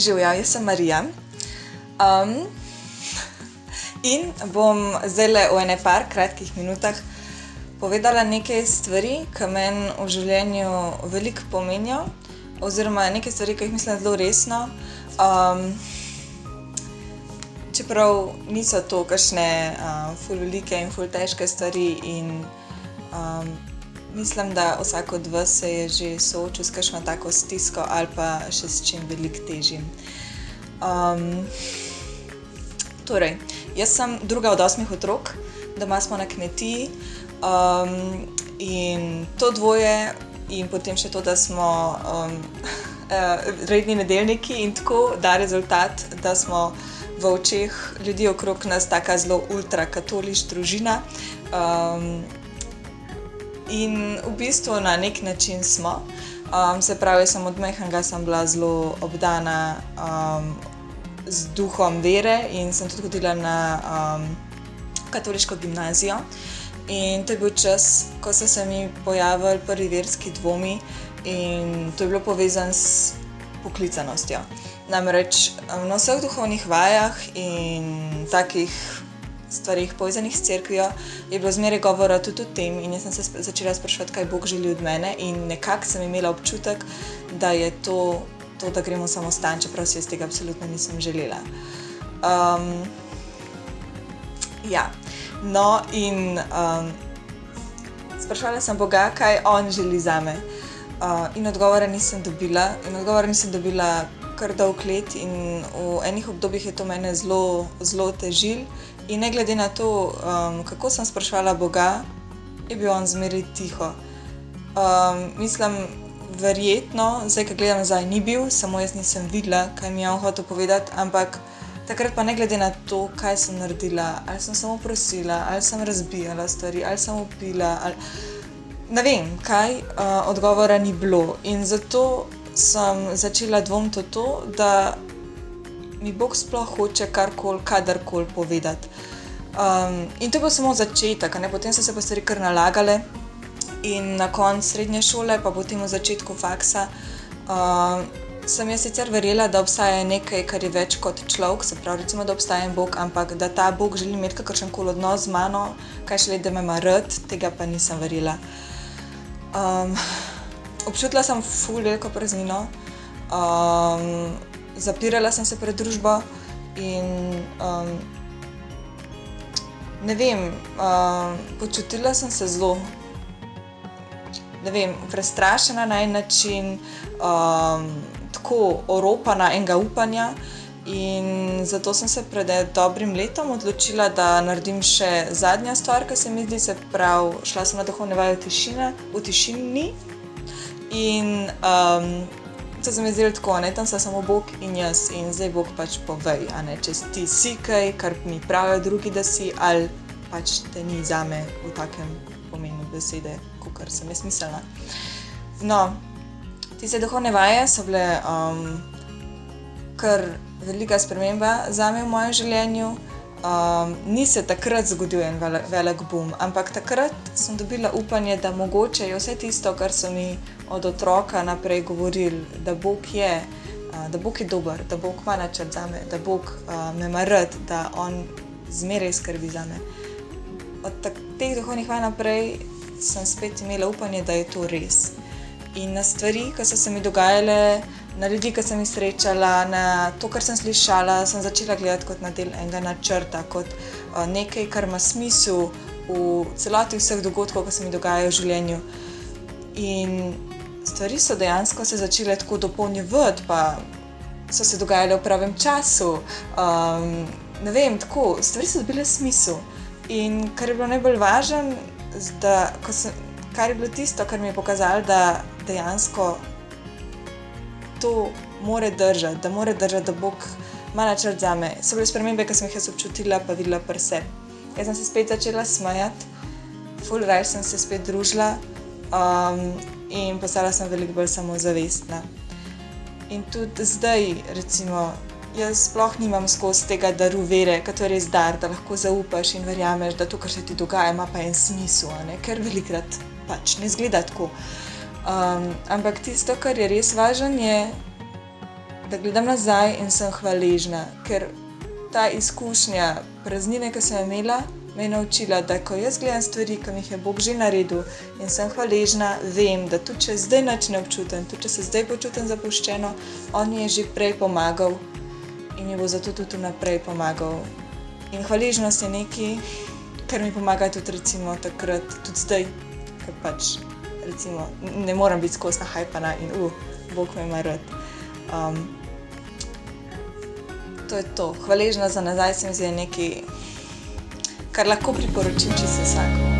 Živjo, jaz sem Marija. In bom zdajle v ene par kratkih minutah povedala nekaj stvari, ki meni v življenju veliko pomenijo, oziroma nekaj stvari, ki jih mislim zelo resno. Čeprav niso to kakšne ful velike in ful težke stvari in mislim, da vsak od vas se je že soočil s kakšno tako stisko ali pa še s čim veliko težjim. Torej, jaz sem druga od 8 otrok, doma smo na kmetiji in to dvoje in potem še to, da smo redni nedeljniki in tako da rezultat, da smo v očeh ljudi okrog nas taka zelo ultrakatoliška družina. In v bistvu na nek način smo. Se pravi, sem od majhnega sem bila zelo obdana z duhom vere in sem tudi hodila na katoliško gimnazijo. In to je bil čas, ko so se mi pojavili prvi verski dvomi in to je bilo povezano s poklicanostjo. Namreč na vseh duhovnih vajah in takih stvarih povezanih s cerkvijo je bilo zmeraj govora tudi o tem in jaz sem se začela spraševati, kaj Bog želi od mene in nekako sem imela občutek, da je to, da gremo v samostan, čeprav si jaz tega absolutno nisem želela. No in spraševala sem Boga, kaj on želi zame. In odgovora nisem dobila kar dolg let in v enih obdobjih je to mene zelo, zelo težilo. In ne glede na to, kako sem spraševala Boga, je bil on zmeraj tiho. Mislim, verjetno, zdaj, ko gledam nazaj, ni bil, samo jaz nisem videla, kaj mi je on hotel povedati, ampak takrat pa ne glede na to, kaj sem naredila, ali sem samo prosila, ali sem razbijala stvari, ali sem vpila, ali ne vem kaj, odgovora ni bilo. In zato sem začela dvomiti v to, da mi Bog sploh hoče karkoli, kadarkoli povedati. In to je bil samo začetek, potem so se pa stvari kar nalagale in na koncu srednje šole, pa potem v začetku faksa, sem jaz sicer verjela, da obstaja nekaj, kar je več kot človek, se pravi recimo, da obstaja en Bog, ampak da ta Bog želi imeti kakršenkoli odnos z mano, kaj šele, da me ima rad, tega pa nisem verjela. Občutila sem ful veliko praznino, zapirala sem se pred družbo in ne vem, počutila sem se zelo, ne vem, prestrašena na en način, tako oropana enega upanja in zato sem se pred dobrim letom odločila, da naredim še zadnja stvar, ki se mi zdi, se pravi, šla sem na duhovne vaje v tišini in to se mi zdelo tako, tam sta samo Bog in jaz in zdaj Bog pač povej, če ti si kaj, kar mi pravijo drugi, da si, ali pač te ni zame v takem pomenu besede, kakor sem jaz mislila. No, tiste duhovne vaje so bile kar velika sprememba zame v mojem življenju. Ni se takrat zgodil en velik boom, ampak takrat sem dobila upanje, da mogoče je vse tisto, kar so mi od otroka naprej govorili, da Bog je dober, da Bog ima načrt zame, da Bog me ima rad, da on zmeraj skrbi zame. Od teh duhovnih vaj naprej sem spet imela upanje, da je to res. In na stvari, ki so se mi dogajale, na ljudi, ki sem jih srečala, na to, kar sem slišala, sem začela gledati kot na del enega načrta, kot nekaj, kar ima smisel v celoti vseh dogodkov, ki se mi dogajajo v življenju. In stvari so dejansko se začele tako dopolnjevati, pa so se dogajale v pravem času. Ne vem, tako, stvari so dobile smisel. In kar je bilo najbolj važno, kar je bilo tisto, kar mi je pokazalo, da dejansko to more držati, da Bog ima načrt zame. So bile spremembe, ki sem jih jaz občutila, pa videla pri sebi. Jaz sem se spet začela smejati, ful raje sem se spet družila in postala sem veliko bolj samozavestna. In tudi zdaj, recimo, jaz sploh nimam skozi tega daru vere, kot je res dar, da lahko zaupaš in verjameš, da to, kar se ti dogaja, ima pa en smisel, ker velikokrat pač ne izgleda tako. Ampak tisto, kar je res važno, je, da gledam nazaj in sem hvaležna, ker ta izkušnja praznine, ki sem imela, me je naučila, da ko jaz gledam stvari, ki mi jih je Bog že naredil in sem hvaležna, vem, da tudi če zdaj nič ne občutim, tudi če se zdaj počutim zapuščeno, on mi je že prej pomagal in mi bo zato tudi naprej pomagal. In hvaležnost je nekaj, kar mi pomaga tudi recimo takrat, tudi zdaj, ker pač recimo ne moram biti skozi nahajpana in Bog me ima rad. To je to. Hvaležnost za nazaj se mi zdi nekaj, kar lahko priporočim čisto vsakemu.